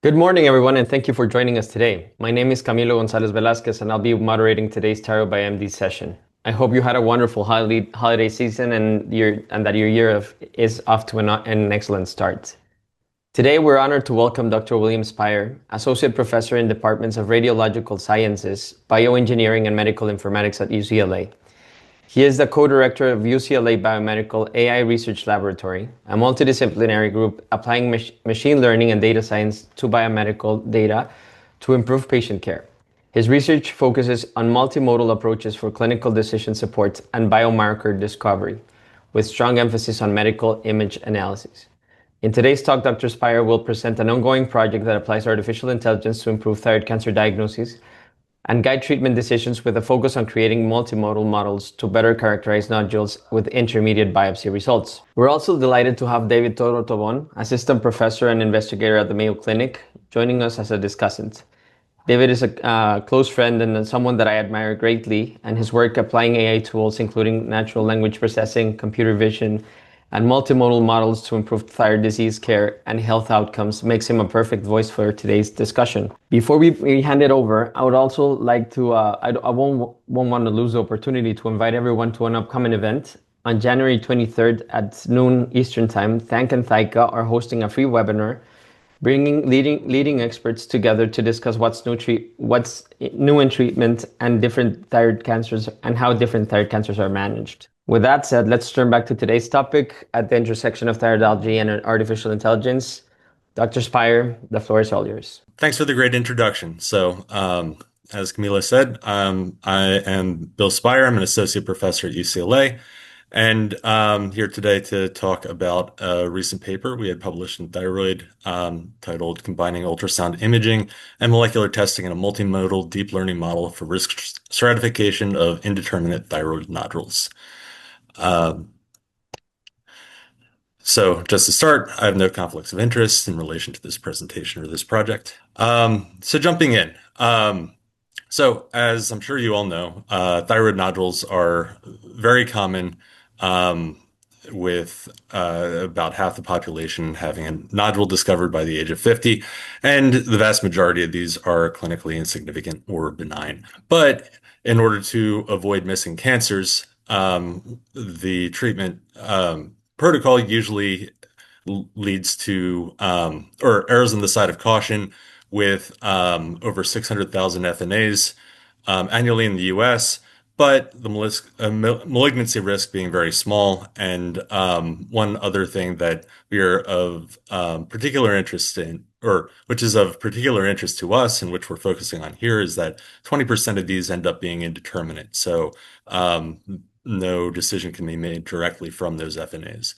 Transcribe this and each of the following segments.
Good morning, everyone, and thank you for joining us today. My name is Camilo Gonzalez Velasquez, and I'll be moderating today's TIRO by MD session. I hope you had a wonderful holiday season and that your is off to an excellent start. Today, we're honored to welcome Dr. William Speier, Associate Professor in Departments of Radiological Sciences, Bioengineering, and Medical Informatics at UCLA. He is the co-director of UCLA Biomedical AI Research Laboratory, a multidisciplinary group applying machine learning and data science to biomedical data to improve patient care. His research focuses on multimodal approaches for clinical decision support and biomarker discovery, with strong emphasis on medical image analysis. In today's talk, Dr. Speier will present an ongoing project that applies artificial intelligence to improve thyroid cancer diagnosis and guide treatment decisions with a focus on creating multimodal models to better characterize nodules with intermediate biopsy results. We're also delighted to have David Toro Tobon, Assistant Professor and Investigator at the Mayo Clinic, joining us as a discussant. David is a close friend and someone that I admire greatly, and his work applying AI tools, including natural language processing, computer vision, and multimodal models to improve thyroid disease care and health outcomes makes him a perfect voice for today's discussion. Before we hand it over, I would also like to, I won't want to lose the opportunity to invite everyone to an upcoming event. On January 23rd at noon Eastern Time, THANC and THICA are hosting a free webinar bringing leading experts together to discuss what's new in treatment and different thyroid cancers and how different thyroid cancers are managed. With that said, let's turn back to today's topic at the intersection of thyroidology and artificial intelligence. Dr. Speier, the floor is all yours. Thanks for the great introduction. As Camila said, I am Bill Speier. I'm an associate professor at UCLA, and here today to talk about a recent paper we had published in Thyroid titled Combining Ultrasound Imaging and Molecular Testing in a Multimodal Deep Learning Model for Risk Stratification of Indeterminate Thyroid Nodules. So just to start, I have no conflicts of interest in relation to this presentation or this project. So jumping in. So as I'm sure you all know, thyroid nodules are very common, with about half the population having a nodule discovered by the age of 50, and the vast majority of these are clinically insignificant or benign. But in order to avoid missing cancers, the treatment protocol usually leads to or errs on the side of caution with over 600,000 FNAs annually in the US, but the malignancy risk being very small. And one other thing that we are of particular interest in, or which is of particular interest to us and which we're focusing on here, is that 20% of these end up being indeterminate. So no decision can be made directly from those FNAs.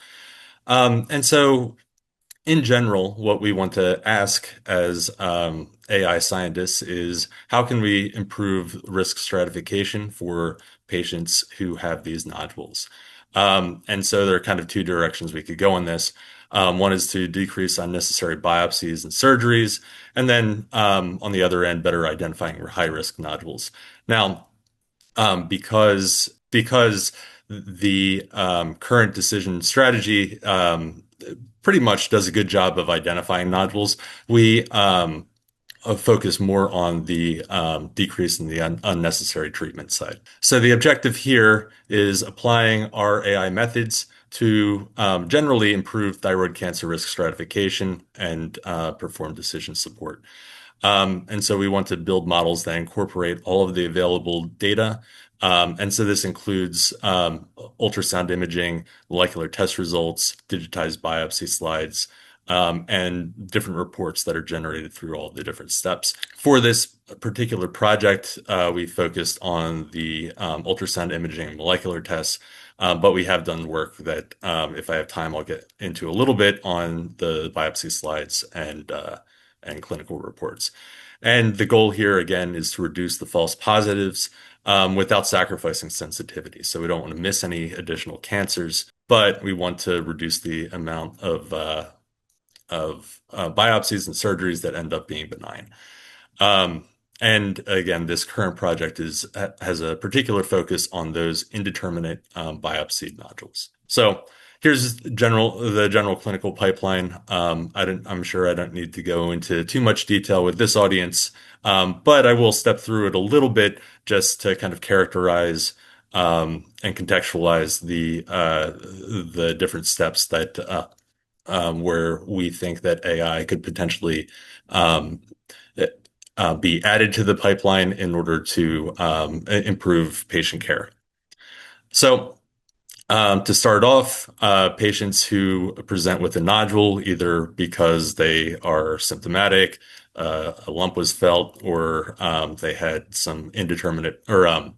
And so in general, what we want to ask as AI scientists is how can we improve risk stratification for patients who have these nodules? And so there are kind of two directions we could go in this. One is to decrease unnecessary biopsies and surgeries, and then on the other end, better identifying high-risk nodules. Now, because the current decision strategy pretty much does a good job of identifying nodules, we focus more on the decrease in the unnecessary treatment side. So the objective here is applying our AI methods to generally improve thyroid cancer risk stratification and perform decision support. And so we want to build models that incorporate all of the available data. And so this includes ultrasound imaging, molecular test results, digitized biopsy slides, and different reports that are generated through all the different steps. For this particular project, we focused on the ultrasound imaging and molecular tests, but we have done work that, if I have time, I'll get into a little bit on the biopsy slides and clinical reports. And the goal here, again, is to reduce the false positives without sacrificing sensitivity. So we don't want to miss any additional cancers, but we want to reduce the amount of biopsies and surgeries that end up being benign. And again, this current project has a particular focus on those indeterminate biopsy nodules. So Here's the general clinical pipeline. I'm sure I don't need to go into too much detail with this audience, but I will step through it a little bit just to kind of characterize and contextualize the different steps that where we think that AI could potentially um, be added to the pipeline in order to improve patient care. So. To start off, patients who present with a nodule, either because they are symptomatic, a lump was felt, or they had some indeterminate, or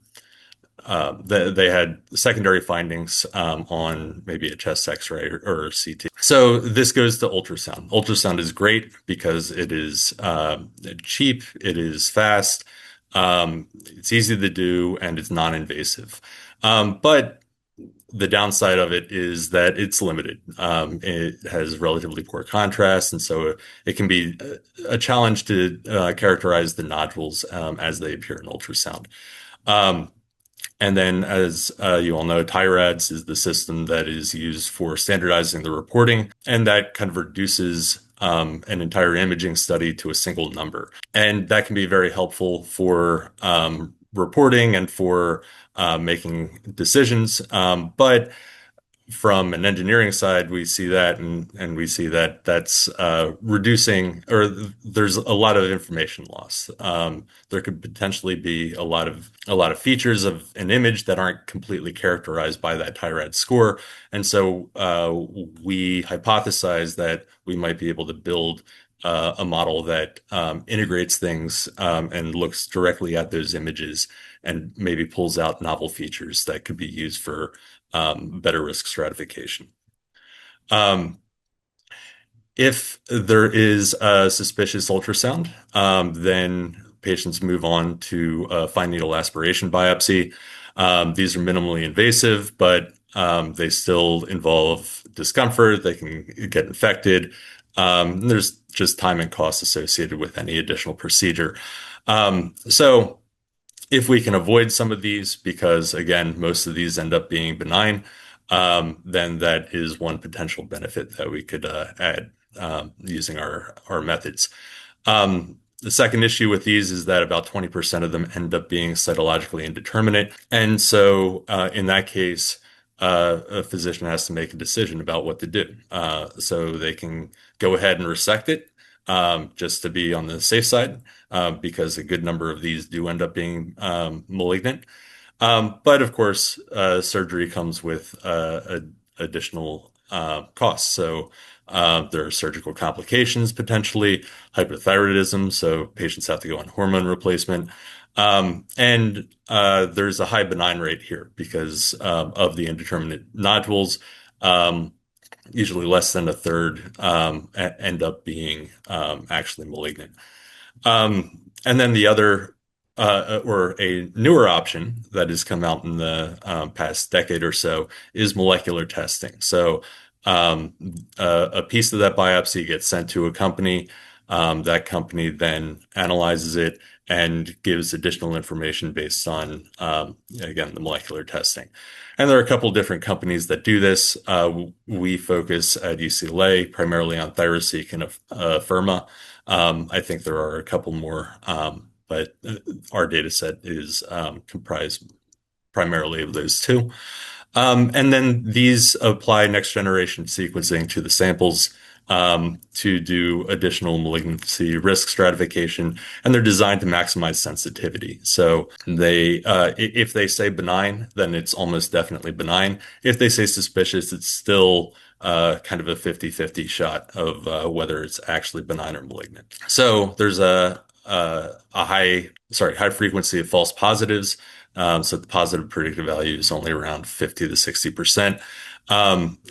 they had secondary findings on maybe a chest X-ray or CT. So this goes to ultrasound. Ultrasound is great because it is cheap, it is fast, it's easy to do, and it's non-invasive. But the downside of it is that it's limited. It has relatively poor contrast, and so it can be a challenge to characterize the nodules as they appear in ultrasound. Um, and then, as you all know, TIRADS is the system that is used for standardizing the reporting, and that kind of reduces an entire imaging study to a single number. And that can be very helpful for reporting and for making decisions. But from an engineering side, we see that, and we see that that's reducing, or there's a lot of information loss. There could potentially be a lot of features of an image that aren't completely characterized by that TIRAD score, and so we hypothesize that we might be able to build a model that integrates things and looks directly at those images and maybe pulls out novel features that could be used for better risk stratification. If there is a suspicious ultrasound, then patients move on to a fine needle aspiration biopsy. These are minimally invasive, but they still involve discomfort. They can get infected. There's just time and cost associated with any additional procedure. So if we can avoid some of these, because again, most of these end up being benign, then that is one potential benefit that we could add using our methods. The second issue with these is that about 20% of them end up being cytologically indeterminate. And so in that case, a physician has to make a decision about what to do. So they can go ahead and resect it just to be on the safe side, because a good number of these do end up being malignant. But of course, surgery comes with additional costs. So there are surgical complications, potentially hypothyroidism. So patients have to go on hormone replacement. And there's a high benign rate here because of the indeterminate nodules. Usually less than a third end up being actually malignant. And then the other, or a newer option that has come out in the past decade or so is molecular testing. So a piece of that biopsy gets sent to a company. That company then analyzes it and gives additional information based on, again, the molecular testing. And there are a couple of different companies that do this. We focus at UCLA primarily on ThyroSeq and Afirma. I think there are a couple more, but our data set is comprised primarily of those two. And then these apply next generation sequencing to the samples to do additional malignancy risk stratification, and they're designed to maximize sensitivity. So if they say benign, then it's almost definitely benign. If they say suspicious, it's still kind of a 50-50 shot of whether it's actually benign or malignant. So there's a high frequency of false positives. So the positive predictive value is only around 50 to 60%.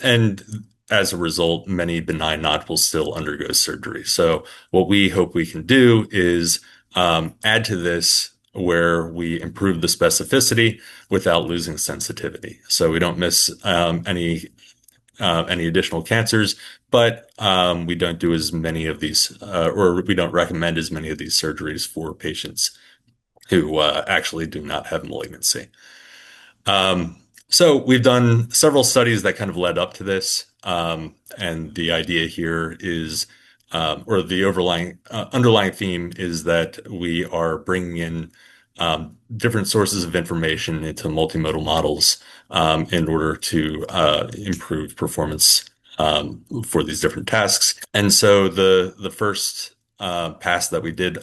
And as a result, many benign nodules still undergo surgery. So what we hope we can do is add to this where we improve the specificity without losing sensitivity. So we don't miss any additional cancers, but we don't do as many of these, or we don't recommend as many of these surgeries for patients who actually do not have malignancy. So we've done several studies that kind of led up to this. And the idea here is, or the underlying theme is that we are bringing in different sources of information into multimodal models in order to improve performance for these different tasks. And so the first pass that we did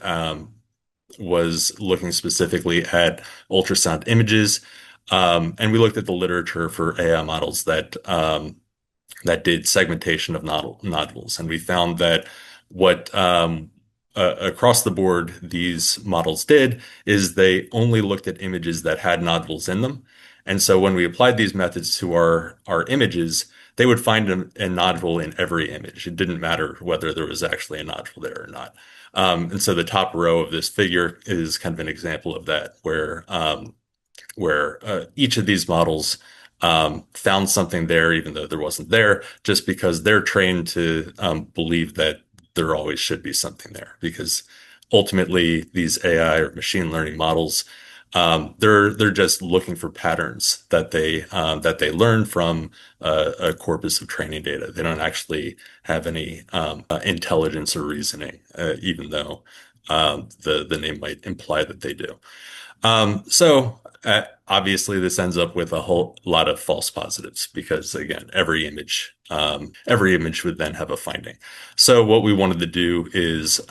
was looking specifically at ultrasound images. And we looked at the literature for AI models that did segmentation of nodules. And we found that what across the board these models did is they only looked at images that had nodules in them. And so when we applied these methods to our images, they would find a nodule in every image. It didn't matter whether there was actually a nodule there or not. And so the top row of this figure is kind of an example of that, where each of these models found something there, even though there wasn't there, just because they're trained to believe that there always should be something there. Because ultimately, these AI or machine learning models, they're just looking for patterns that they learn from a corpus of training data. They don't actually have any intelligence or reasoning, even though the name might imply that they do. Obviously, this ends up with a whole lot of false positives because, again, every image would then have a finding. So what we wanted to do is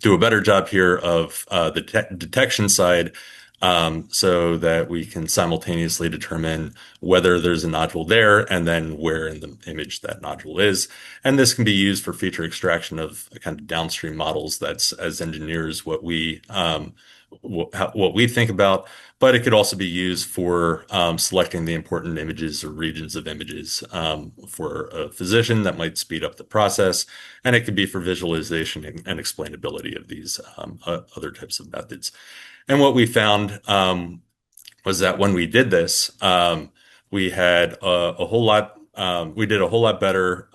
do a better job here of the detection side, so that we can simultaneously determine whether there's a nodule there and then where in the image that nodule is. And this can be used for feature extraction of kind of downstream models. That's, as engineers, what we think about, but it could also be used for selecting the important images or regions of images for a physician that might speed up the process. And it could be for visualization and explainability of these other types of methods. And what we found was that when we did this, we had we did a whole lot better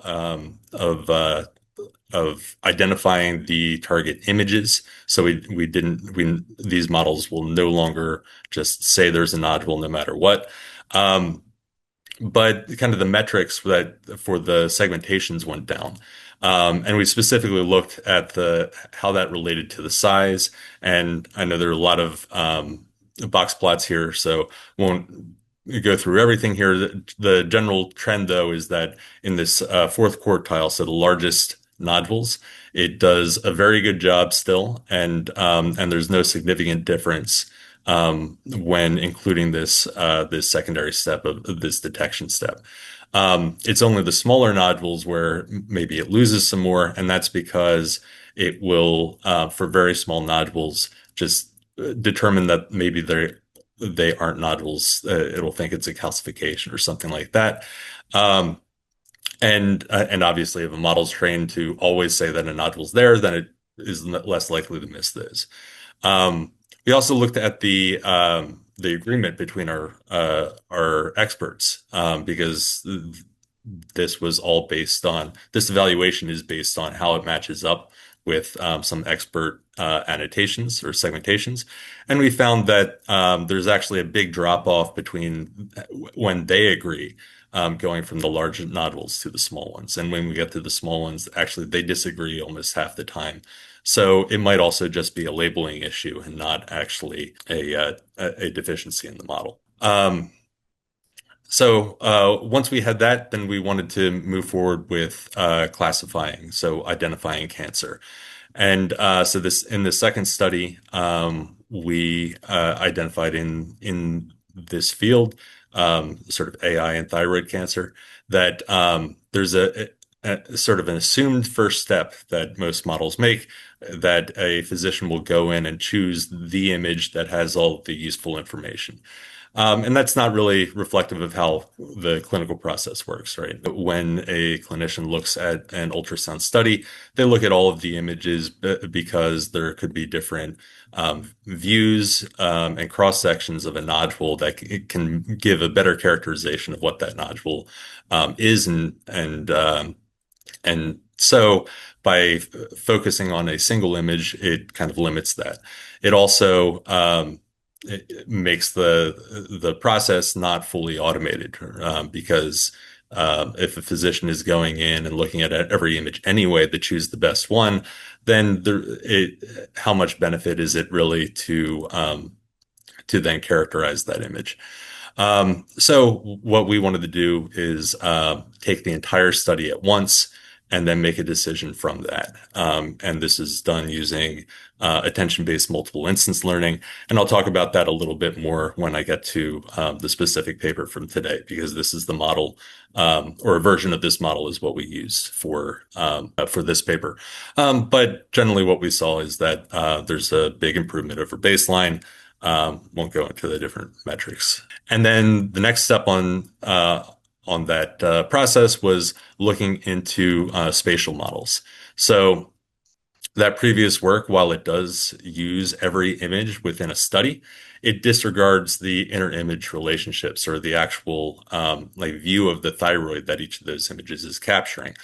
of identifying the target images. So these models will no longer just say there's a nodule no matter what. But kind of the metrics for the segmentations went down. And we specifically looked at how that related to the size. And I know there are a lot of box plots here, so won't go through everything here. The general trend, though, is that in this fourth quartile, so the largest nodules, it does a very good job still, and there's no significant difference when including this secondary step of this detection step. It's only the smaller nodules where maybe it loses some more, and that's because it will, for very small nodules, just determine that maybe they aren't nodules. It'll think it's a calcification or something like that. And obviously, if a model's trained to always say that a nodule's there, then it is less likely to miss those. We also looked at the agreement between our experts, because this evaluation is based on how it matches up with some expert annotations or segmentations. And we found that there's actually a big drop off between when they agree, going from the large nodules to the small ones. And when we get to the small ones, actually they disagree almost half the time. So it might also just be a labeling issue and not actually a deficiency in the model. So once we had that, then we wanted to move forward with classifying, so identifying cancer. And so in the second study, we identified in this field, sort of AI and thyroid cancer, that there's a sort of an assumed first step that most models make, that a physician will go in and choose the image that has all the useful information. And that's not really reflective of how the clinical process works, right? When a clinician looks at an ultrasound study, they look at all of the images because there could be different views and cross sections of a nodule that can give a better characterization of what that nodule is, and so by focusing on a single image, it kind of limits that. It also it makes the process not fully automated, because if a physician is going in and looking at every image anyway to choose the best one, then how much benefit is it really to then characterize that image? So what we wanted to do is take the entire study at once and then make a decision from that. And this is done using attention-based multiple instance learning. And I'll talk about that a little bit more when I get to the specific paper from today, because this is the model, or a version of this model is what we used for this paper. But generally what we saw is that there's a big improvement over baseline. Won't go into the different metrics. And then the next step on that process was looking into spatial models. So that previous work, while it does use every image within a study, it disregards the inter-image relationships, or the actual like view of the thyroid that each of those images is capturing.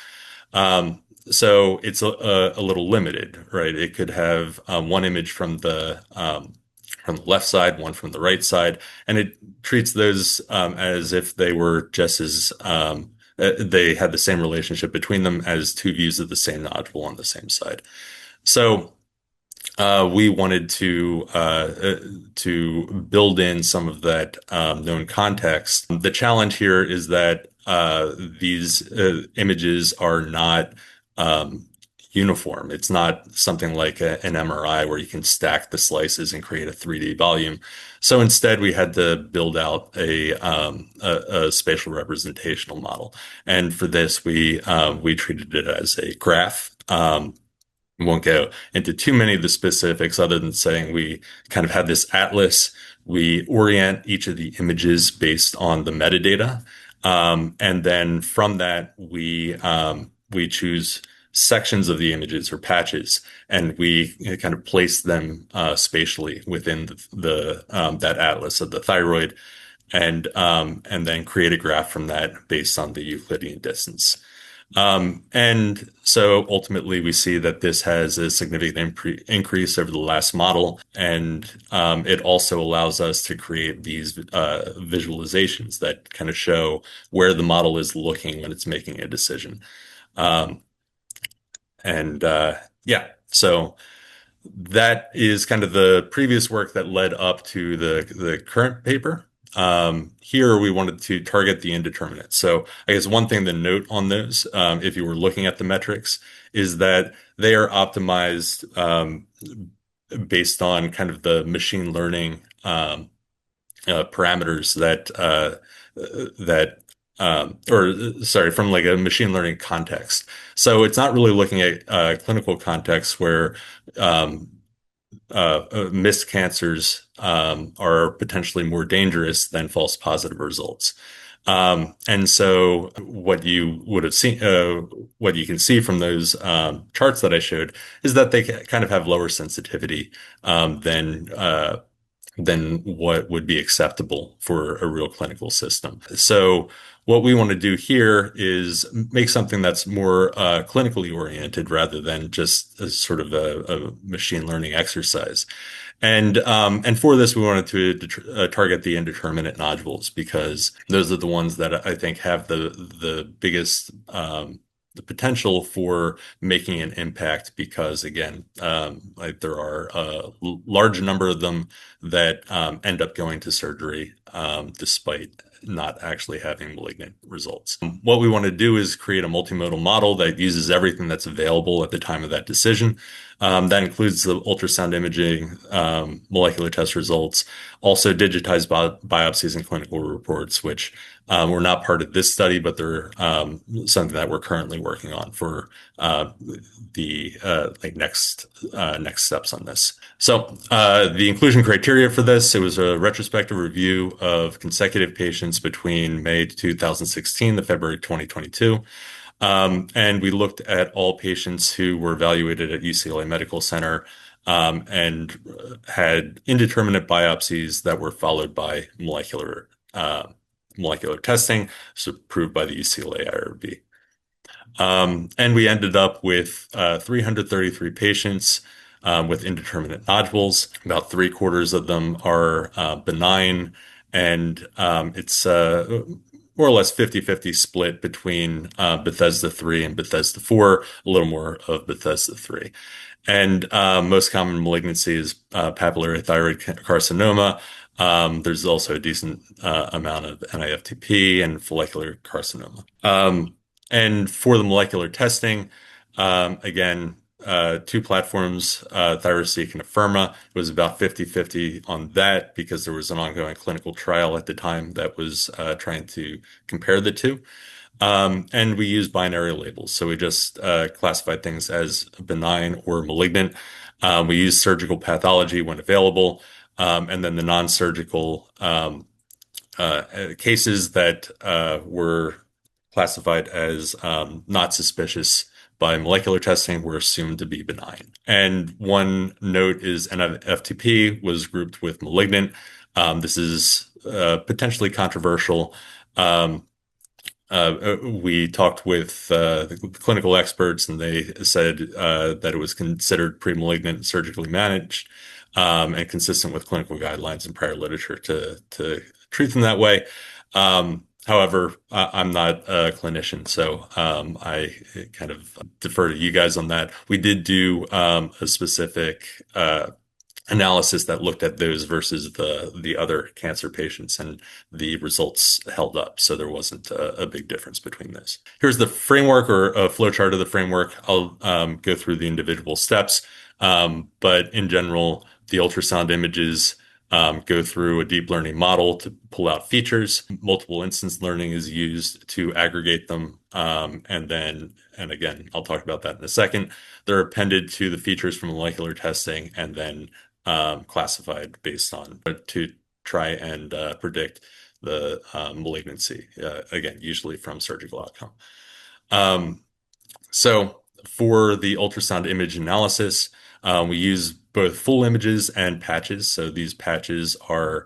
So it's a little limited, right? It could have one image from the left side, one from the right side, and it treats those as if they were just as they had the same relationship between them as two views of the same nodule on the same side. So we wanted to build in some of that known context. The challenge here is that these images are not uniform. It's not something like an MRI where you can stack the slices and create a 3D volume. So instead, we had to build out a spatial representational model, and for this, we treated it as a graph. Won't go into too many of the specifics other than saying we kind of have this atlas. We orient each of the images based on the metadata. And then from that, we choose sections of the images or patches, and we kind of place them spatially within that atlas of the thyroid, and then create a graph from that based on the Euclidean distance. And so ultimately, we see that this has a significant increase over the last model, and it also allows us to create these visualizations that kind of show where the model is looking when it's making a decision. Um, and yeah, so that is kind of the previous work that led up to the current paper. Here we wanted to target the indeterminate. So I guess one thing to note on those, if you were looking at the metrics, is that they are optimized based on kind of the machine learning parameters or sorry, from like a machine learning context. So it's not really looking at clinical context where missed cancers are potentially more dangerous than false positive results. And so what you would have seen, what you can see from those charts that I showed is that they kind of have lower sensitivity than what would be acceptable for a real clinical system. So what we want to do here is make something that's more clinically oriented rather than just a sort of a machine learning exercise. And for this, we wanted to target the indeterminate nodules because those are the ones that I think have the biggest the potential for making an impact because again, like there are a large number of them that end up going to surgery despite not actually having malignant results. What we want to do is create a multimodal model that uses everything that's available at the time of that decision. That includes the ultrasound imaging, molecular test results, also digitized biopsies and clinical reports, which were not part of this study, but they're something that we're currently working on for the next steps on this. So the inclusion criteria for this, it was a retrospective review of consecutive patients between May 2016 to February 2022. And we looked at all patients who were evaluated at UCLA Medical Center and had indeterminate biopsies that were followed by molecular testing, so approved by the UCLA IRB. And we ended up with 333 patients with indeterminate nodules. About three-quarters of them are benign, and it's more or less 50-50 split between Bethesda 3 and Bethesda 4, a little more of Bethesda 3. And most common malignancy is papillary thyroid carcinoma. There's also a decent amount of NIFTP and follicular carcinoma. And for the molecular testing, again, two platforms, ThyroSeq and Afirma. It was about 50-50 on that because there was an ongoing clinical trial at the time that was trying to compare the two. And we use binary labels. So we just classified things as benign or malignant. We use surgical pathology when available. And then the non-surgical cases that were classified as not suspicious by molecular testing were assumed to be benign. And one note is NFTP was grouped with malignant. This is potentially controversial. We talked with the clinical experts, and they said that it was considered pre-malignant, surgically managed, and consistent with clinical guidelines and prior literature to treat them that way. However, I'm not a clinician, so I kind of defer to you guys on that. We did do a specific analysis that looked at those versus the other cancer patients, and the results held up. So there wasn't a big difference between those. Here's the framework or a flowchart of the framework. I'll go through the individual steps, but in general, the ultrasound images go through a deep learning model to pull out features. Multiple instance learning is used to aggregate them. And again, I'll talk about that in a second. They're appended to the features from molecular testing and then classified based on to try and predict the malignancy, again, usually from surgical outcome. So for the ultrasound image analysis, we use both full images and patches. So these patches are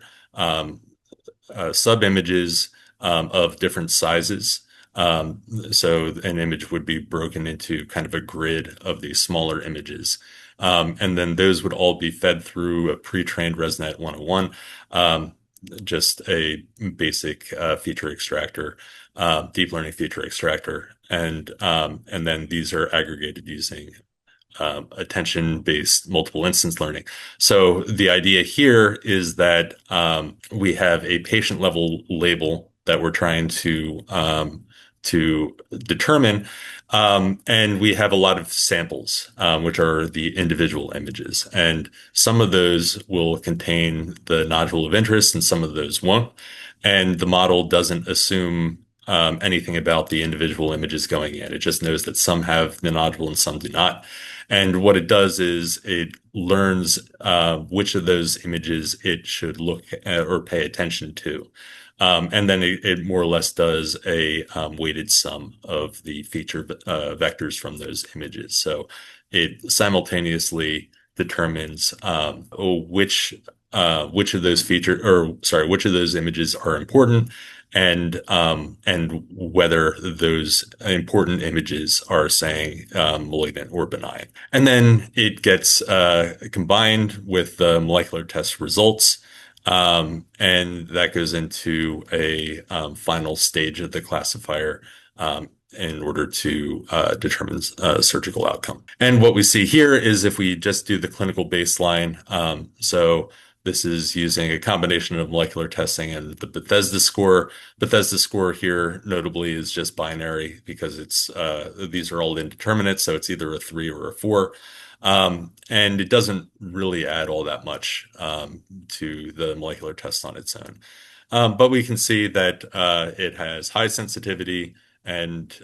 sub-images of different sizes. So an image would be broken into kind of a grid of these smaller images. And then those would all be fed through a pre-trained ResNet 101, just a basic feature extractor, deep learning feature extractor. And then these are aggregated using attention-based multiple instance learning. So the idea here is that we have a patient-level label that we're trying to determine, and we have a lot of samples, which are the individual images. And some of those will contain the nodule of interest, and some of those won't. And the model doesn't assume anything about the individual images going in. It just knows that some have the nodule and some do not. And what it does is it learns which of those images it should look at or pay attention to. And then it more or less does a weighted sum of the feature vectors from those images. So it simultaneously determines which of those which of those images are important, and whether those important images are saying malignant or benign. And then it gets combined with the molecular test results. And that goes into a final stage of the classifier in order to determine surgical outcome. And what we see here is if we just do the clinical baseline, so this is using a combination of molecular testing and the Bethesda score. Bethesda score here, notably, is just binary because these are all indeterminate, so it's either a 3 or a 4. And it doesn't really add all that much to the molecular test on its own. But we can see that it has high sensitivity and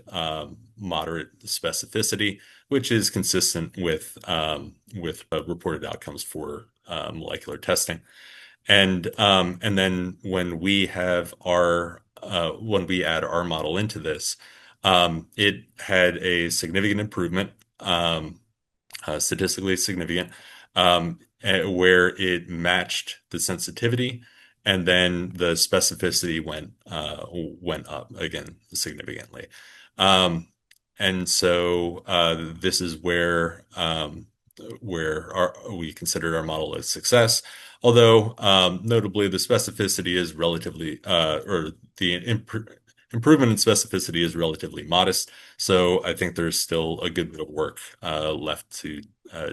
moderate specificity, which is consistent with reported outcomes for molecular testing. And then when we add our model into this, it had a significant improvement. Statistically significant, where it matched the sensitivity, and then the specificity went up again significantly. And so this is where we considered our model a success. Although notably, the specificity is relatively, or the improvement in specificity is relatively modest. So I think there's still a good bit of work left to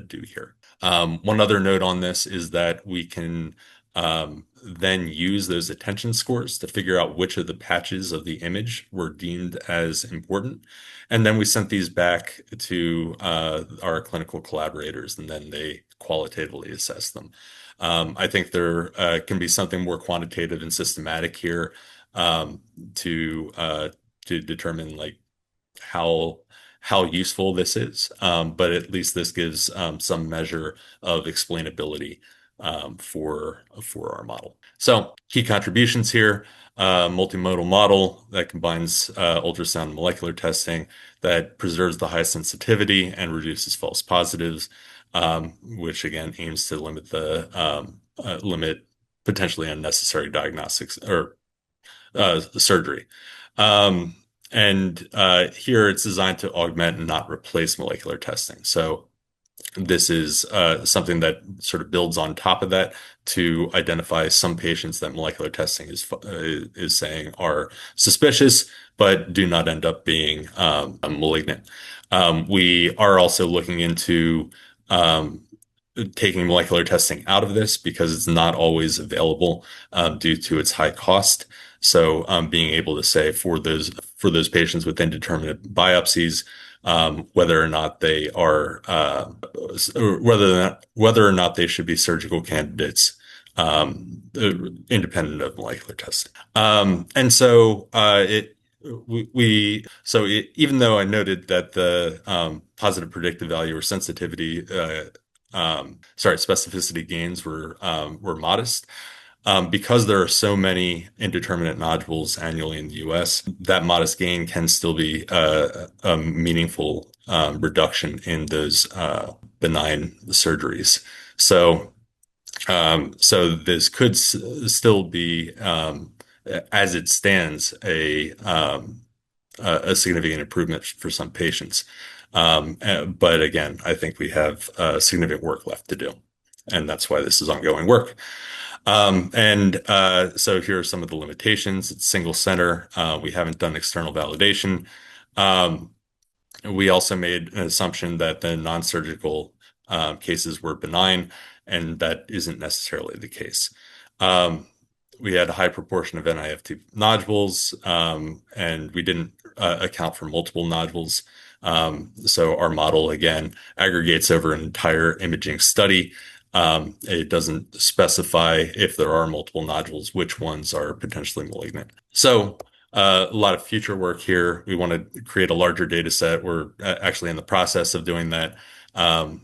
do here. One other note on this is that we can then use those attention scores to figure out which of the patches of the image were deemed as important. And then we sent these back to our clinical collaborators, and then they qualitatively assess them. I think there can be something more quantitative and systematic here um, to determine like how how useful this is. But at least this gives some measure of explainability for our model. So key contributions here. Multimodal model that combines ultrasound and molecular testing that preserves the high sensitivity and reduces false positives, which again aims to limit potentially unnecessary diagnostics or surgery. And here it's designed to augment and not replace molecular testing. So this is something that sort of builds on top of that to identify some patients that molecular testing is saying are suspicious, but do not end up being malignant. We are also looking into taking molecular testing out of this because it's not always available due to its high cost. So being able to say for those patients with indeterminate biopsies, whether or not they are or whether or not they should be surgical candidates, independent of molecular testing. And so even though I noted that the positive predictive value or sensitivity specificity gains were modest. Because there are so many indeterminate nodules annually in the US, that modest gain can still be a meaningful reduction in those benign surgeries. So this could still be, as it stands, a significant improvement for some patients. But again, I think we have significant work left to do, and that's why this is ongoing work. So here are some of the limitations. It's single center. We haven't done external validation. We also made an assumption that the non-surgical cases were benign, and that isn't necessarily the case. We had a high proportion of NIFT nodules, and we didn't account for multiple nodules. So our model, again, aggregates over an entire imaging study. It doesn't specify if there are multiple nodules, which ones are potentially malignant. So a lot of future work here. We want to create a larger data set. We're actually in the process of doing that. Both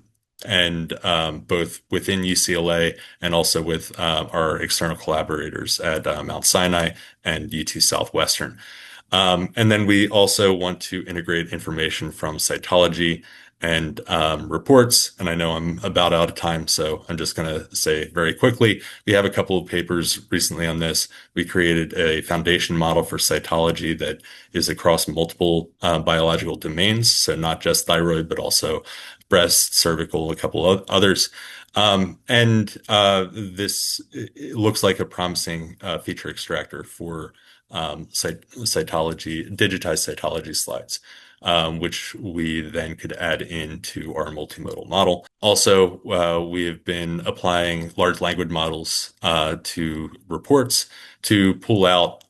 within UCLA and also with our external collaborators at Mount Sinai and UT Southwestern. And then we also want to integrate information from cytology and reports. And I know I'm about out of time, so I'm just going to say very quickly, we have a couple of papers recently on this. We created a foundation model for cytology that is across multiple biological domains, so not just thyroid, but also breast, cervical, a couple of others. This looks like a promising feature extractor for cytology, digitized cytology slides, which we then could add into our multimodal model. Also, we have been applying large language models to reports to pull out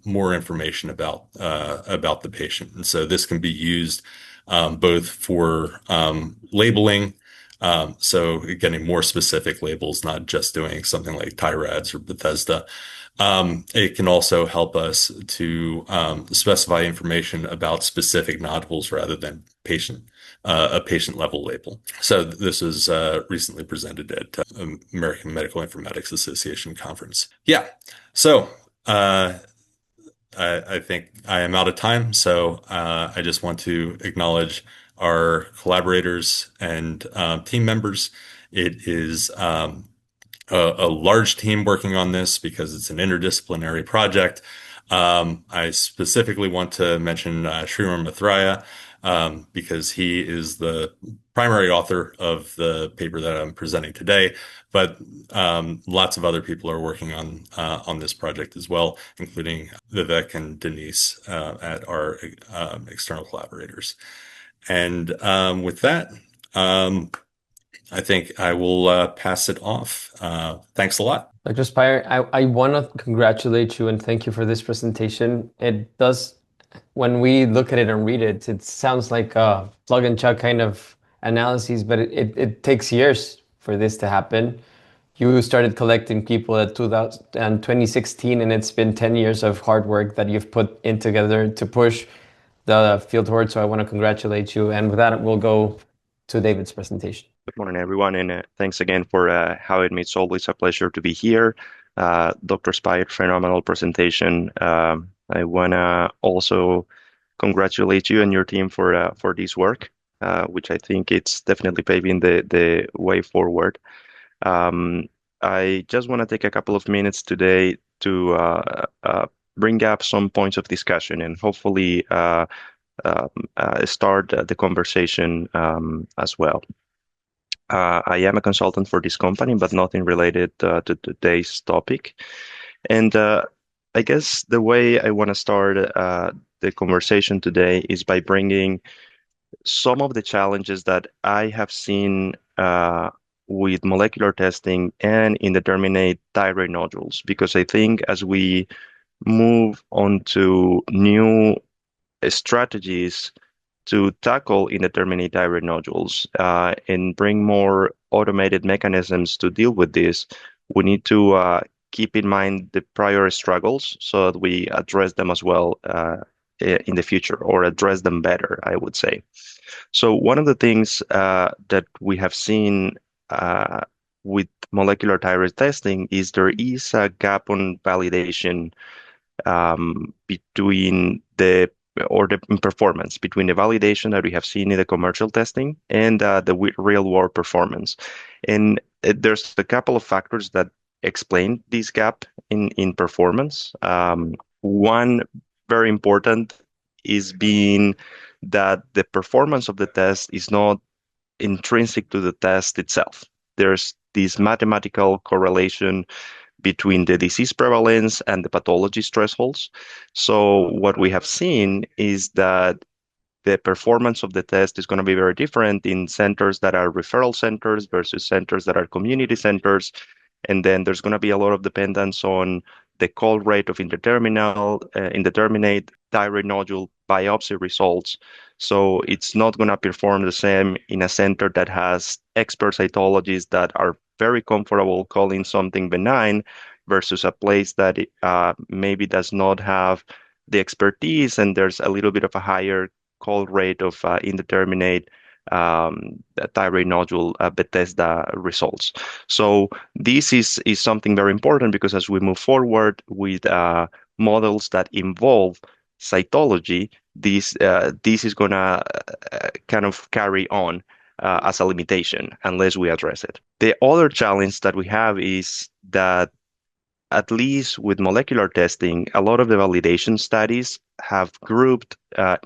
more information about the patient. And so this can be used both for labeling, so getting more specific labels, not just doing something like TIRADS or Bethesda. It can also help us to specify information about specific nodules rather than a patient level label. So this was recently presented at American Medical Informatics Association conference. Yeah. So I think I am out of time. So I just want to acknowledge our collaborators and team members. It is a large team working on this because it's an interdisciplinary project. I specifically want to mention Sriram Mathraya, because he is the primary author of the paper that I'm presenting today. But lots of other people are working on this project as well, including Vivek and Denise at our external collaborators. And with that, I think I will pass it off. Thanks a lot. Dr. Speier, I want to congratulate you and thank you for this presentation. It does, when we look at it and read it, it sounds like a plug and chug kind of analyses, but it takes years for this to happen. You started collecting people at 2016, and it's been 10 years of hard work that you've put in together to push the field forward. So I want to congratulate you. And with that, we'll go to David's presentation. Good morning, everyone, and thanks again for having me. It's always a pleasure to be here. Dr. Speier, phenomenal presentation. I want to also congratulate you and your team for this work, which I think it's definitely paving the way forward. I just want to take a couple of minutes today to bring up some points of discussion and hopefully start the conversation as well. I am a consultant for this company, but nothing related to today's topic. And I guess the way I want to start the conversation today is by bringing some of the challenges that I have seen with molecular testing and indeterminate thyroid nodules, because I think as we move on to new strategies to tackle indeterminate thyroid nodules and bring more automated mechanisms to deal with this, we need to keep in mind the prior struggles so that we address them as well in the future, or address them better, I would say. So one of the things that we have seen with molecular thyroid testing is there is a gap on validation between the performance between the validation that we have seen in the commercial testing and the real world performance. And there's a couple of factors that explain this gap in performance. One very important is being that the performance of the test is not intrinsic to the test itself. There's this mathematical correlation between the disease prevalence and the pathology thresholds. So what we have seen is that the performance of the test is going to be very different in centers that are referral centers versus centers that are community centers. And then there's going to be a lot of dependence on the call rate of indeterminate thyroid nodule biopsy results. So it's not going to perform the same in a center that has expert cytologists that are very comfortable calling something benign versus a place that maybe does not have the expertise and there's a little bit of a higher call rate of indeterminate thyroid nodule Bethesda results. So this is something very important, because as we move forward with models that involve cytology, this is going to kind of carry on as a limitation unless we address it. The other challenge that we have is that, at least with molecular testing, a lot of the validation studies have grouped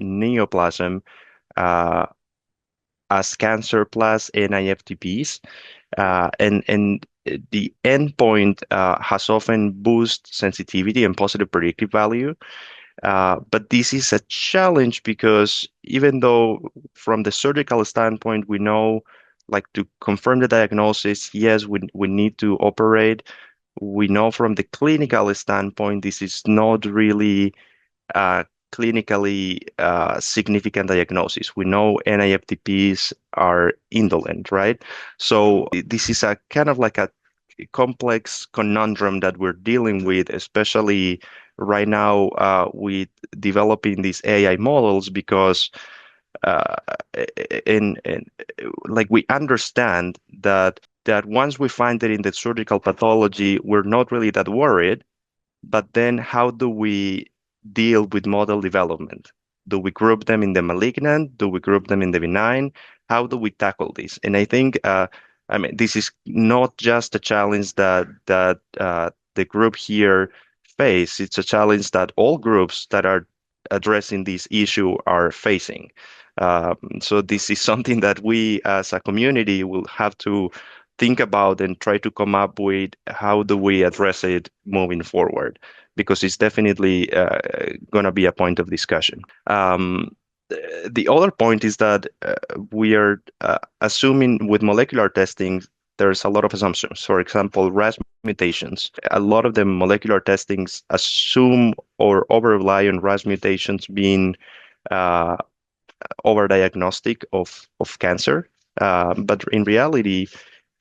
neoplasm as cancer plus NIFTPs, and the endpoint has often boosted sensitivity and positive predictive value. But this is a challenge because even though from the surgical standpoint, we know, like, to confirm the diagnosis, yes, we need to operate. We know from the clinical standpoint, this is not really clinically significant diagnosis. We know NIFTPs are indolent, right? So this is a kind of like a complex conundrum that we're dealing with, especially right now with developing these AI models, because like, we understand that once we find it in the surgical pathology, we're not really that worried. But then how do we deal with model development? Do we group them in the malignant? Do we group them in the benign? How do we tackle this? And I think, this is not just a challenge that the group here face. It's a challenge that all groups that are addressing this issue are facing. So this is something that we as a community will have to think about and try to come up with how do we address it moving forward, because it's definitely going to be a point of discussion. The other point is that we are assuming with molecular testing, there's a lot of assumptions. For example, RAS mutations. A lot of the molecular testings assume or over rely on RAS mutations being uh, over diagnostic of cancer. But in reality,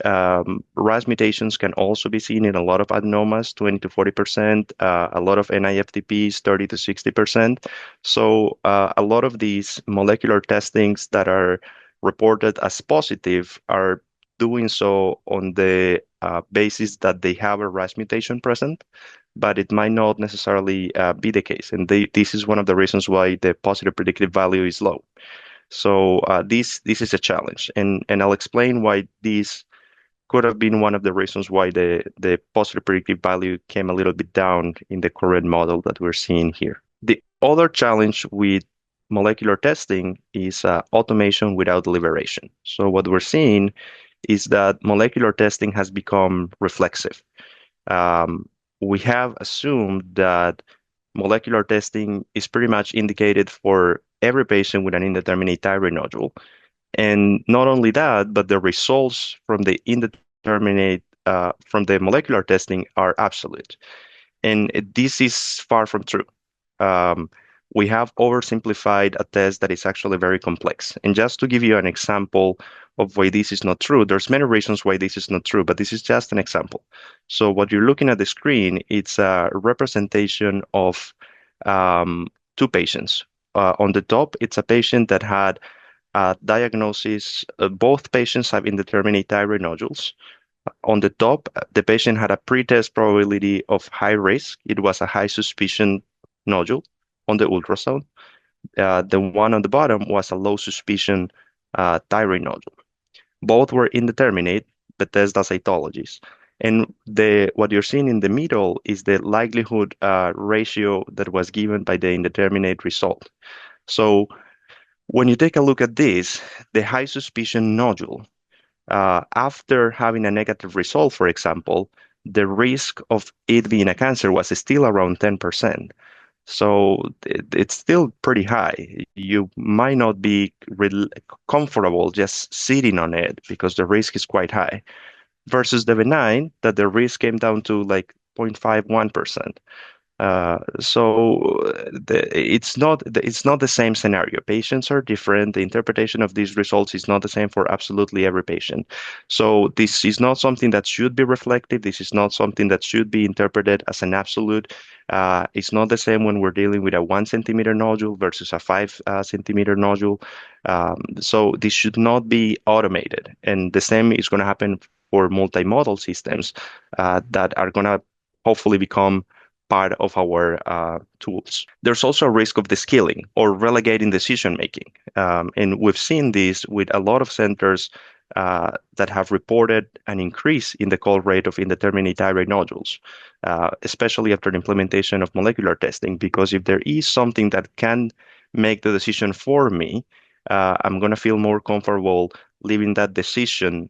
RAS mutations can also be seen in a lot of adenomas, 20 to 40%, a lot of NIFTPs, 30 to 60%. So a lot of these molecular testings that are reported as positive are doing so on the basis that they have a RAS mutation present, but it might not necessarily be the case. And this is one of the reasons why the positive predictive value is low. So this is a challenge, and I'll explain why this could have been one of the reasons why the positive predictive value came a little bit down in the current model that we're seeing here. The other challenge with molecular testing is automation without deliberation. So what we're seeing is that molecular testing has become reflexive. We have assumed that molecular testing is pretty much indicated for every patient with an indeterminate thyroid nodule. And not only that, but the results from the indeterminate from the molecular testing are absolute. And this is far from true. Um, we have oversimplified a test that is actually very complex. And just to give you an example of why this is not true, there's many reasons why this is not true, but this is just an example. So what you're looking at the screen, it's a representation of two patients. On the top, it's a patient that had diagnosis. Both patients have indeterminate thyroid nodules. On the top, the patient had a pretest probability of high risk. It was a high suspicion nodule on the ultrasound. The one on the bottom was a low suspicion thyroid nodule. Both were indeterminate, Bethesda cytologies. And what you're seeing in the middle is the likelihood ratio that was given by the indeterminate result. So when you take a look at this, the high suspicion nodule, after having a negative result, for example, the risk of it being a cancer was still around 10%. So it's still pretty high. You might not be comfortable just sitting on it because the risk is quite high, versus the benign, that the risk came down to like 0.51%. It's not the same scenario. Patients are different. The interpretation of these results is not the same for absolutely every patient. So this is not something that should be reflective. This is not something that should be interpreted as an absolute. It's not the same when we're dealing with a 1 centimeter nodule versus a 5 centimeter nodule. So this should not be automated. And the same is going to happen for multimodal systems that are going to hopefully become part of our tools. There's also a risk of descaling or relegating decision making. And we've seen this with a lot of centers that have reported an increase in the call rate of indeterminate thyroid nodules, especially after the implementation of molecular testing, because if there is something that can make the decision for me, I'm going to feel more comfortable leaving that decision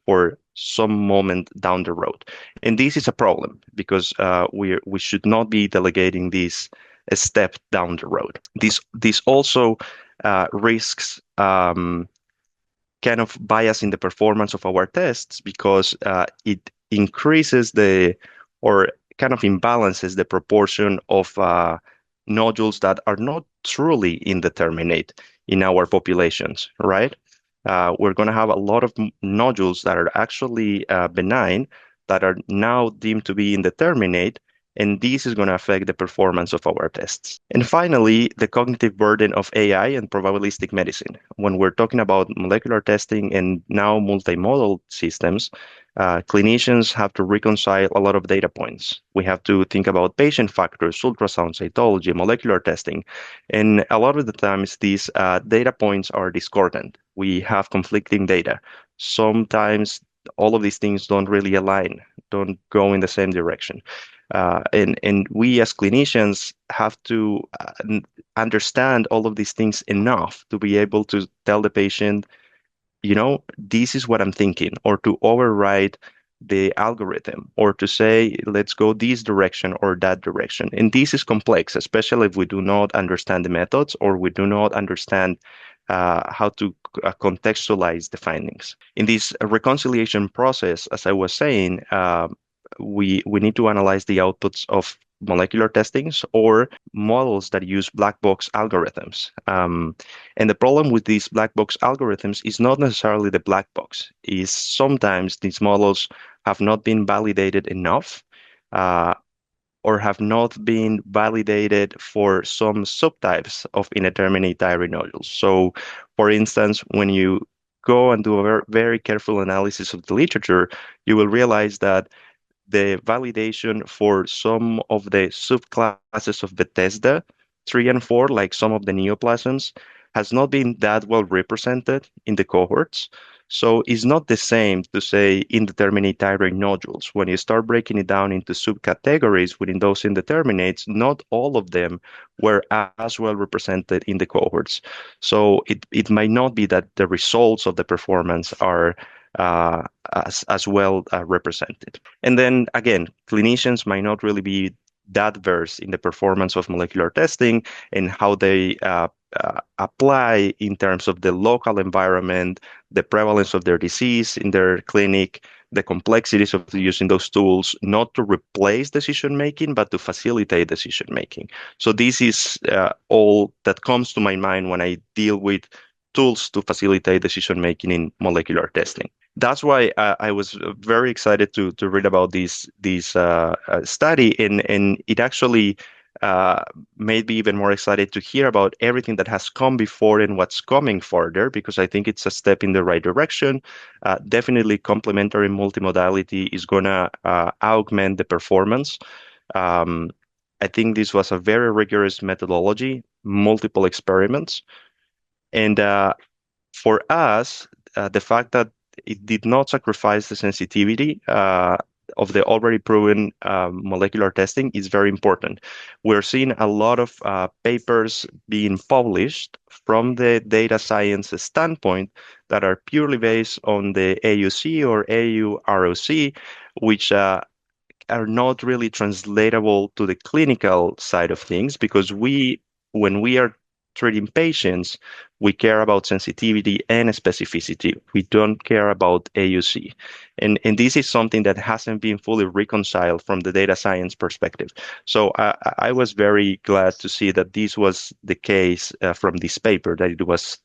for some moment down the road. And this is a problem because we should not be delegating this a step down the road. This also risks kind of bias in the performance of our tests because it increases or kind of imbalances the proportion of nodules that are not truly indeterminate in our populations, right? We're going to have a lot of nodules that are actually benign that are now deemed to be indeterminate, and this is going to affect the performance of our tests. And finally, the cognitive burden of AI and probabilistic medicine. When we're talking about molecular testing and now multimodal systems, clinicians have to reconcile a lot of data points. We have to think about patient factors, ultrasound, cytology, molecular testing. And a lot of the times, these data points are discordant. We have conflicting data. Sometimes all of these things don't really align, don't go in the same direction. And we as clinicians have to understand all of these things enough to be able to tell the patient, this is what I'm thinking, or to override the algorithm, or to say, let's go this direction or that direction. And this is complex, especially if we do not understand the methods or we do not understand how to contextualize the findings. In this reconciliation process, as I was saying, we need to analyze the outputs of molecular testings or models that use black box algorithms. And the problem with these black box algorithms is not necessarily the black box, is sometimes these models have not been validated enough, or have not been validated for some subtypes of indeterminate thyroid nodules. So, for instance, when you go and do a very, very careful analysis of the literature, you will realize that the validation for some of the subclasses of Bethesda 3 and 4, like some of the neoplasms, has not been that well represented in the cohorts. So it's not the same to say indeterminate thyroid nodules. When you start breaking it down into subcategories within those indeterminates, not all of them were as well represented in the cohorts. So it might not be that the results of the performance are as well represented. And then again, clinicians might not really be that versed in the performance of molecular testing and how they apply in terms of the local environment, the prevalence of their disease in their clinic, the complexities of using those tools, not to replace decision making, but to facilitate decision making. So this is all that comes to my mind when I deal with tools to facilitate decision making in molecular testing. That's why I was very excited to read about this study, and it actually made me even more excited to hear about everything that has come before and what's coming further, because I think it's a step in the right direction. Definitely complementary multimodality is going to augment the performance. I think this was a very rigorous methodology, multiple experiments. And for us, the fact that it did not sacrifice the sensitivity of the already proven molecular testing is very important. We're seeing a lot of papers being published from the data science standpoint that are purely based on the AUC or AUROC, which are not really translatable to the clinical side of things, because when we are treating patients, we care about sensitivity and specificity. We don't care about AUC. And this is something that hasn't been fully reconciled from the data science perspective. So I was very glad to see that this was the case from this paper, that it was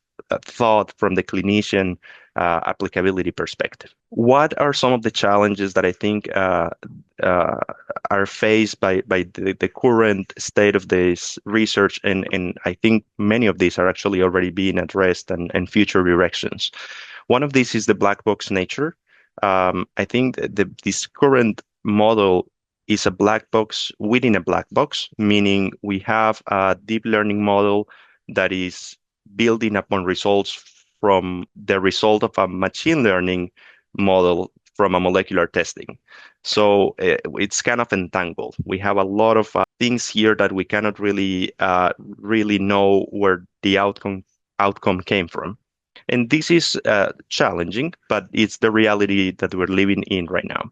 thought from the clinician applicability perspective. What are some of the challenges that I think are faced by the current state of this research? And I think many of these are actually already being addressed and future directions. One of these is the black box nature. I think this current model is a black box within a black box, meaning we have a deep learning model that is building upon results from the result of a machine learning model from a molecular testing. So it's kind of entangled. We have a lot of things here that we cannot really know where the outcome came from. And this is challenging, but it's the reality that we're living in right now.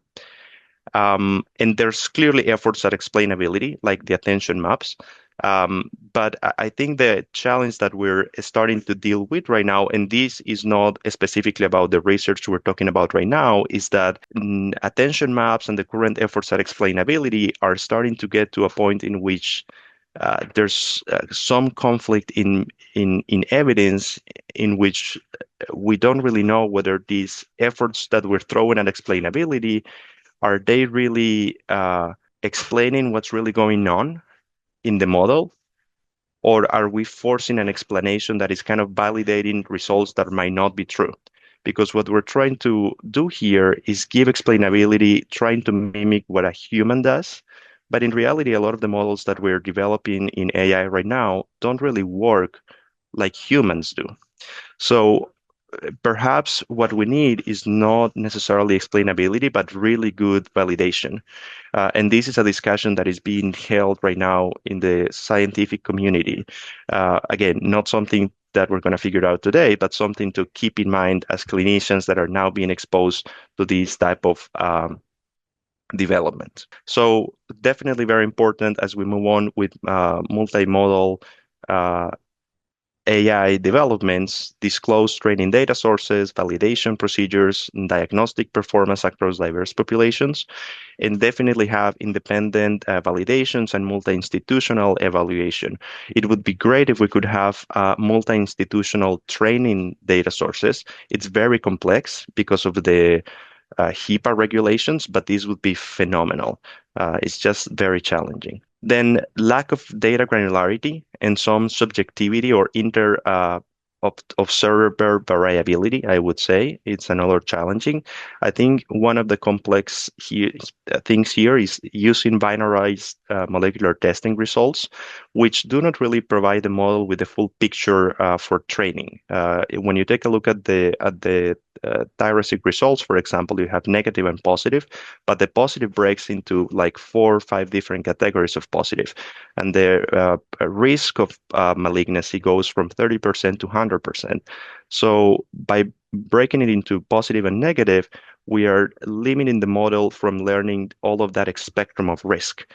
And there's clearly efforts at explainability, like the attention maps. But I think the challenge that we're starting to deal with right now, and this is not specifically about the research we're talking about right now, is that attention maps and the current efforts at explainability are starting to get to a point in which there's some conflict in evidence, in which we don't really know whether these efforts that we're throwing at explainability, are they really explaining what's really going on in the model, or are we forcing an explanation that is kind of validating results that might not be true? Because what we're trying to do here is give explainability, trying to mimic what a human does. But in reality, a lot of the models that we're developing in AI right now don't really work like humans do. So perhaps what we need is not necessarily explainability, but really good validation. And this is a discussion that is being held right now in the scientific community. Again, not something that we're going to figure out today, but something to keep in mind as clinicians that are now being exposed to this type of development. So definitely very important as we move on with multimodal AI developments, disclose training data sources, validation procedures, and diagnostic performance across diverse populations, and definitely have independent validations and multi-institutional evaluation. It would be great if we could have multi-institutional training data sources. It's very complex because of the HIPAA regulations, but this would be phenomenal. It's just very challenging. Then lack of data granularity and some subjectivity or observer variability, I would say. It's another challenging. I think one of the complex things here is using binarized molecular testing results, which do not really provide the model with the full picture for training. When you take a look at the ThyroSeq results, for example, you have negative and positive, but the positive breaks into like 4 or 5 different categories of positive. And the risk of malignancy goes from 30% to 100%. So by breaking it into positive and negative, we are limiting the model from learning all of that spectrum of risk.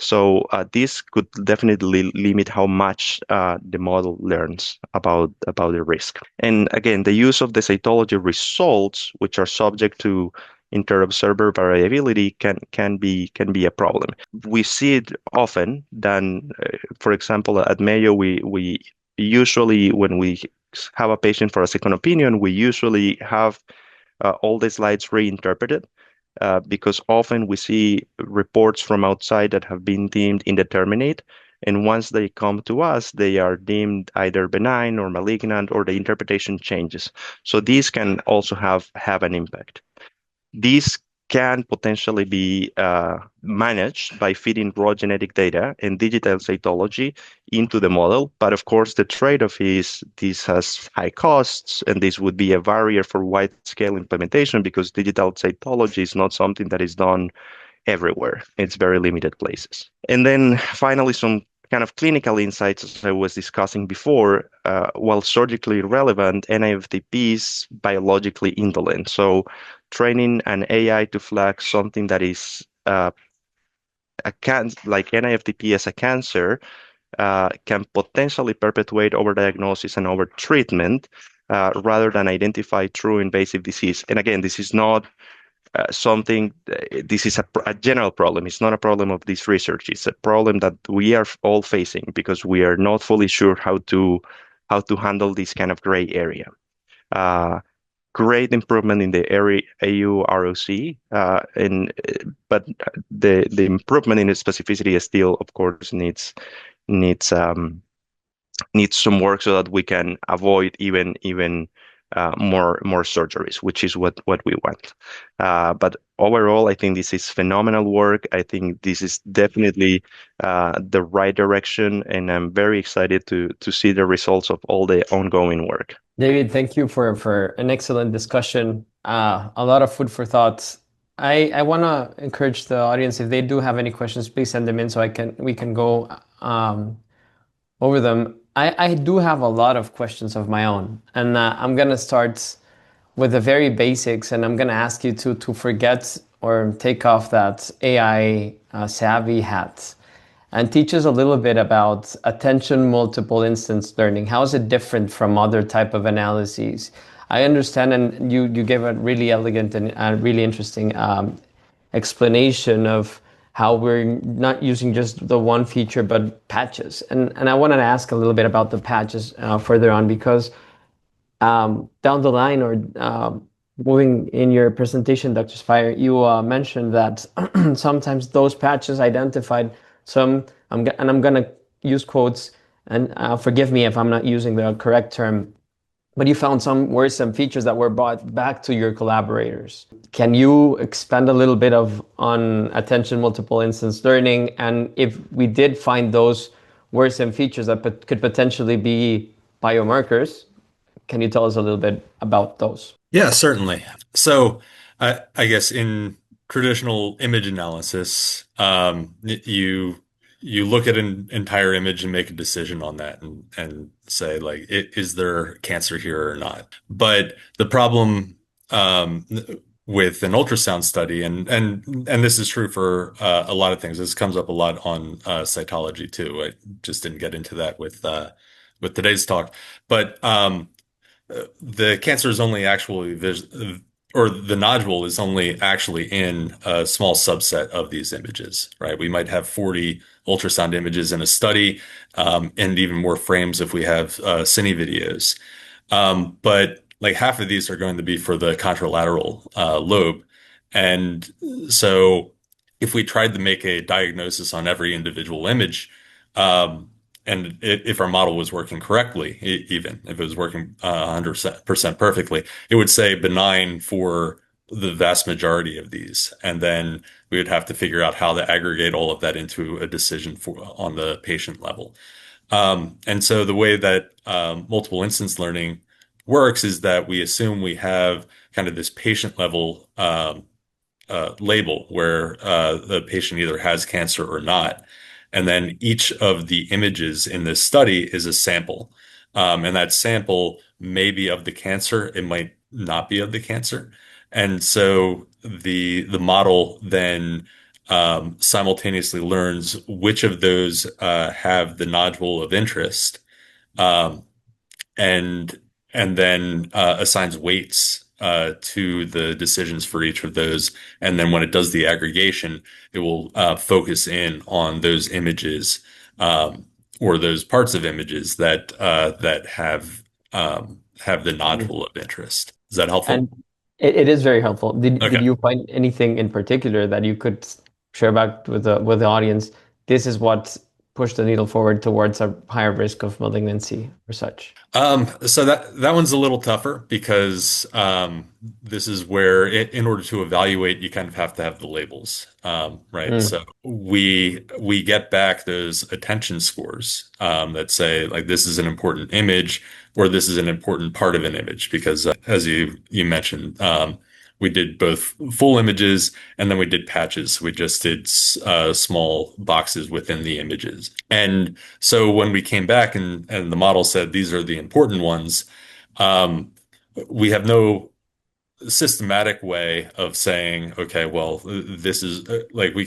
So this could definitely limit how much the model learns about the risk. And again, the use of the cytology results, which are subject to inter-observer variability, can be a problem. We see it often. For example, at Mayo, we usually, when we have a patient for a second opinion, we usually have all the slides reinterpreted. Because often we see reports from outside that have been deemed indeterminate, and once they come to us, they are deemed either benign or malignant, or the interpretation changes. So these can also have an impact. These can potentially be managed by feeding raw genetic data and digital cytology into the model. But of course, the trade-off is this has high costs, and this would be a barrier for wide-scale implementation because digital cytology is not something that is done everywhere. It's very limited places. And then finally, some kind of clinical insights, as I was discussing before. While surgically relevant, NIFTP is biologically indolent. So training an AI to flag something that is like NIFTP as a cancer can potentially perpetuate overdiagnosis and overtreatment rather than identify true invasive disease. And again, this is not this is a general problem. It's not a problem of this research. It's a problem that we are all facing because we are not fully sure how to handle this kind of gray area. Great improvement in the AU-ROC, but the improvement in the specificity still, of course, needs some work so that we can avoid even more surgeries, which is what we want. But overall, I think this is phenomenal work. I think this is definitely the right direction, and I'm very excited to see the results of all the ongoing work. David, thank you for an excellent discussion. A lot of food for thought. I want to encourage the audience, if they do have any questions, please send them in so we can go over them. I do have a lot of questions of my own, and I'm going to start with the very basics, and I'm going to ask you to forget or take off that AI savvy hat and teach us a little bit about attention multiple instance learning. How is it different from other type of analyses? I understand, and you gave a really elegant and really interesting explanation of how we're not using just the one feature, but patches. And I wanted to ask a little bit about the patches further on, because down the line, or moving in your presentation, Dr. Speier, you mentioned that sometimes those patches identified some, and I'm going to use quotes, and forgive me if I'm not using the correct term, but you found some worrisome features that were brought back to your collaborators. Can you expand a little bit on attention multiple instance learning, and if we did find those worrisome features that could potentially be biomarkers, Can you tell us a little bit about those? Yeah, certainly. So I guess in traditional image analysis, you look at an entire image and make a decision on that and say like, is there cancer here or not? But the problem um, with an ultrasound study, and this is true for a lot of things. This comes up a lot on cytology too. I just didn't get into that with today's talk, but the cancer is only actually or the nodule is only actually in a small subset of these images, right? We might have 40 ultrasound images in a study, and even more frames if we have cine videos. But like half of these are going to be for the contralateral lobe. And so if we tried to make a diagnosis on every individual image, um, and if our model was working correctly, even if it was working 100% perfectly, it would say benign for the vast majority of these. And then we would have to figure out how to aggregate all of that into a decision on the patient level. And so the way that multiple instance learning works is that we assume we have kind of this patient level label where the patient either has cancer or not. And then each of the images in this study is a sample. And that sample may be of the cancer, it might not be of the cancer. And so the model then simultaneously learns which of those have the nodule of interest, um, and and then assigns weights to the decisions for each of those. And then when it does the aggregation, it will focus in on those images, or those parts of images that have the nodule of interest. Is that helpful? And it is very helpful. Did Okay. you find anything in particular that you could share back with the audience? This is what pushed the needle forward towards a higher risk of malignancy or such. So that one's a little tougher because this is where in order to evaluate, you kind of have to have the labels, right? Mm, So we get back those attention scores that say like this is an important image or this is an important part of an image because as you mentioned, we did both full images and then we did patches. We just did small boxes within the images. And so when we came back and the model said these are the important ones, um, we have no systematic way of saying, okay, well, this is like we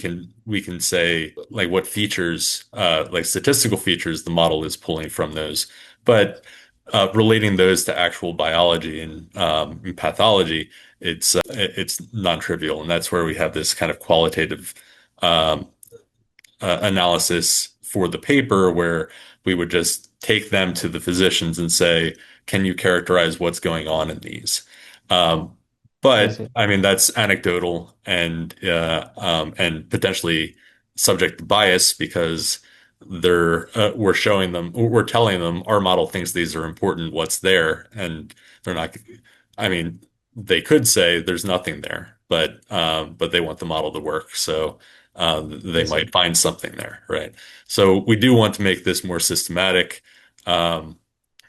can say like what features, like statistical features, the model is pulling from those, but relating those to actual biology and pathology, it's non-trivial, and that's where we have this kind of qualitative um, analysis for the paper where we would just take them to the physicians and say, can you characterize what's going on in these? Um, I but see. I mean, that's anecdotal and potentially subject to bias because we're telling them our model thinks these are important, what's there, and they're not. I mean, they could say there's nothing there, but they want the model to work, so I they see. might find something there, right? So we do want to make this more systematic,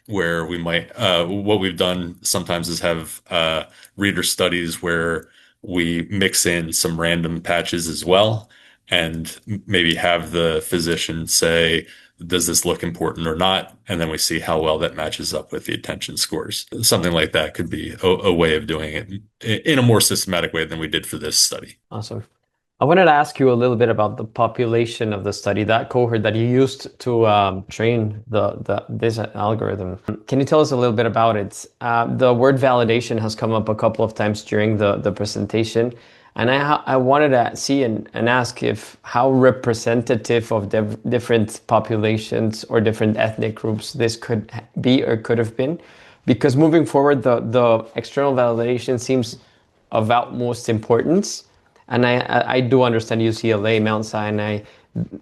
where we might, what we've done sometimes is have reader studies where we mix in some random patches as well, and maybe have the physician say, does this look important or not? And then we see how well that matches up with the attention scores. Something like that could be a way of doing it in a more systematic way than we did for this study. Awesome. I wanted to ask you a little bit about the population of the study, that cohort that you used to train this algorithm. Can you tell us a little bit about it? The word validation has come up a couple of times during the presentation, and I wanted to see and ask if how representative of the different populations or different ethnic groups this could be or could have been, because moving forward, the external validation seems of utmost importance. And I do understand UCLA, Mount Sinai,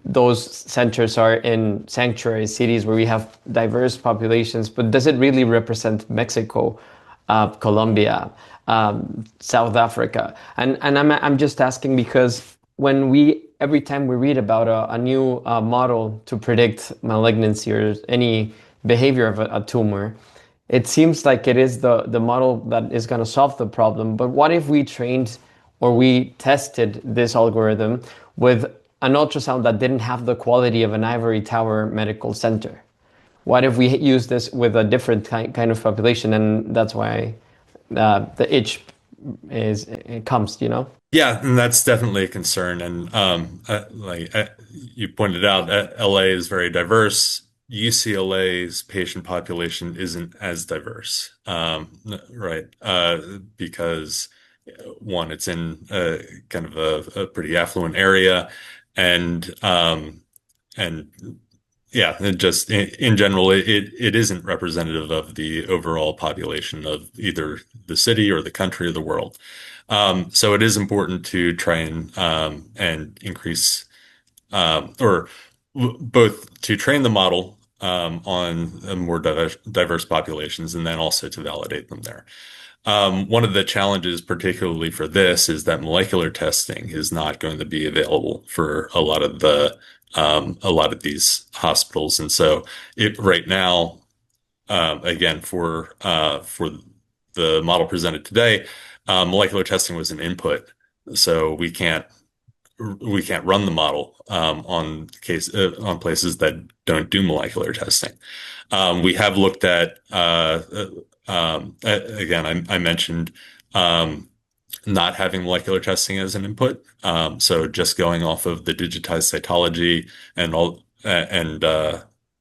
those centers are in sanctuary cities where we have diverse populations, but does it really represent Mexico, Colombia, South Africa? And I'm just asking because every time we read about a new model to predict malignancy or any behavior of a tumor, it seems like it is the model that is going to solve the problem. But what if we trained or we tested this algorithm with an ultrasound that didn't have the quality of an ivory tower medical center? What if we use this with a different kind of population? And that's why the itch it comes, you know? Yeah, and that's definitely a concern. And you pointed out, LA is very diverse. UCLA's patient population isn't as diverse, right? Because one, it's in kind of a pretty affluent area, and and yeah, it just in general, it isn't representative of the overall population of either the city or the country or the world. So it is important to try and increase or both to train the model on more diverse populations and then also to validate them there. One of the challenges, particularly for this, is that molecular testing is not going to be available for a lot of these hospitals, and so it right now, again, for the model presented today, molecular testing was an input, so we can't run the model on places that don't do molecular testing. We have looked at again, I mentioned not having molecular testing as an input, so just going off of the digitized cytology and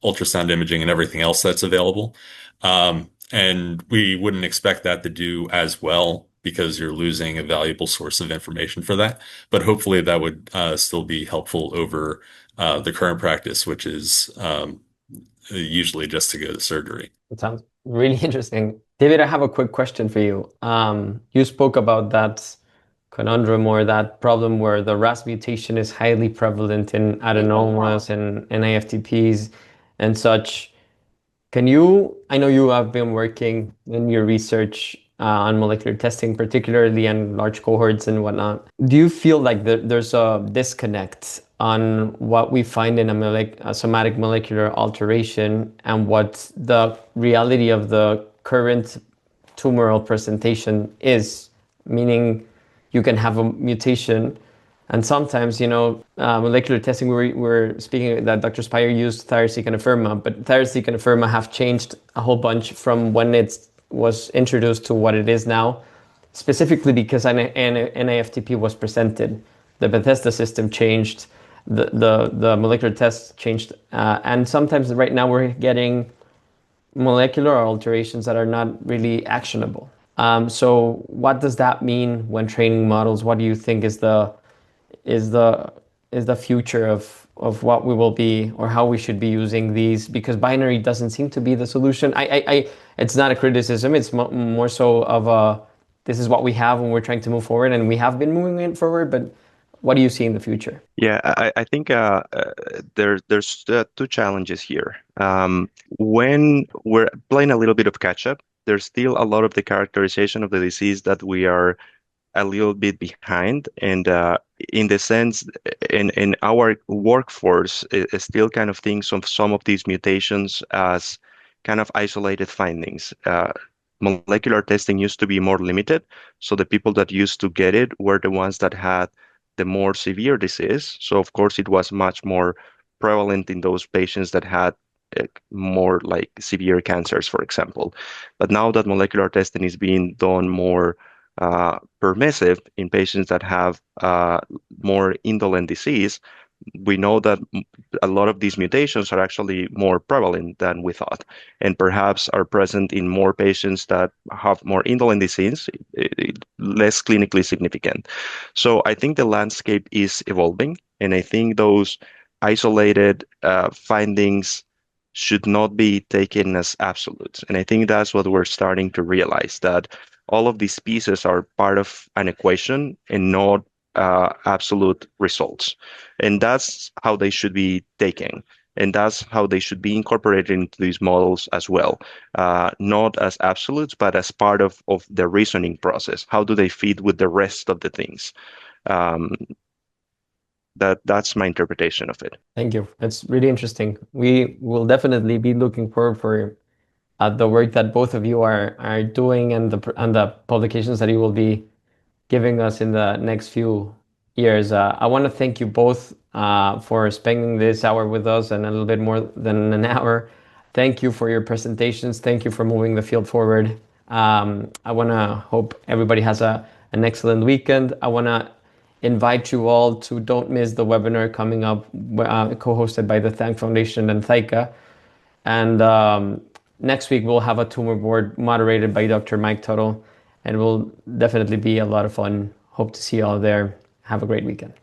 ultrasound imaging and everything else that's available. And we wouldn't expect that to do as well because you're losing a valuable source of information for that. But hopefully that would still be helpful over the current practice, which is usually just to go to surgery. It sounds really interesting. David, I have a quick question for you. You spoke about that conundrum or that problem where the RAS mutation is highly prevalent in adenomas and NIFTPs and such. I know you have been working in your research on molecular testing, particularly in large cohorts and whatnot. Do you feel like there's a disconnect on what we find in a somatic molecular alteration and what the reality of the current tumoral presentation is? Meaning you can have a mutation and sometimes, molecular testing, we're speaking that Dr. Speier used thyroid and affirma, but thyroid and affirma have changed a whole bunch from when it was introduced to what it is now, specifically because NIFTP was presented. The Bethesda system changed, the molecular tests changed, and sometimes right now we're getting molecular alterations that are not really actionable. So what does that mean when training models? What do you think is the future of what we will be or how we should be using these, because binary doesn't seem to be the solution. It's not a criticism. It's more so of this is what we have when we're trying to move forward, and we have been moving it forward. But what do you see in the future? Yeah, I think there's two challenges here. When we're playing a little bit of catch up, there's still a lot of the characterization of the disease that we are a little bit behind, and in the sense, in our workforce is still kind of thinks of some of these mutations as kind of isolated findings. Molecular testing used to be more limited, so the people that used to get it were the ones that had the more severe disease. So of course it was much more prevalent in those patients that had more like severe cancers, for example. But now that molecular testing is being done more permissive in patients that have more indolent disease, we know that a lot of these mutations are actually more prevalent than we thought, and perhaps are present in more patients that have more indolent disease, less clinically significant. So I think the landscape is evolving, and I think those isolated findings should not be taken as absolutes. And I think that's what we're starting to realize, that all of these pieces are part of an equation and not absolute results. And that's how they should be taken. And that's how they should be incorporated into these models as well. Not as absolutes, but as part of the reasoning process. How do they fit with the rest of the things? That's my interpretation of it. Thank you. It's really interesting. We will definitely be looking forward for the work that both of you are doing and the publications that you will be giving us in the next few years. I want to thank you both for spending this hour with us and a little bit more than an hour. Thank you for your presentations. Thank you for moving the field forward. I want to hope everybody has an excellent weekend. I want to invite you all to don't miss the webinar coming up, co-hosted by the THANC Foundation and THICA. And next week, we'll have a tumor board moderated by Dr. Mike Tuttle, and it will definitely be a lot of fun. Hope to see you all there. Have a great weekend.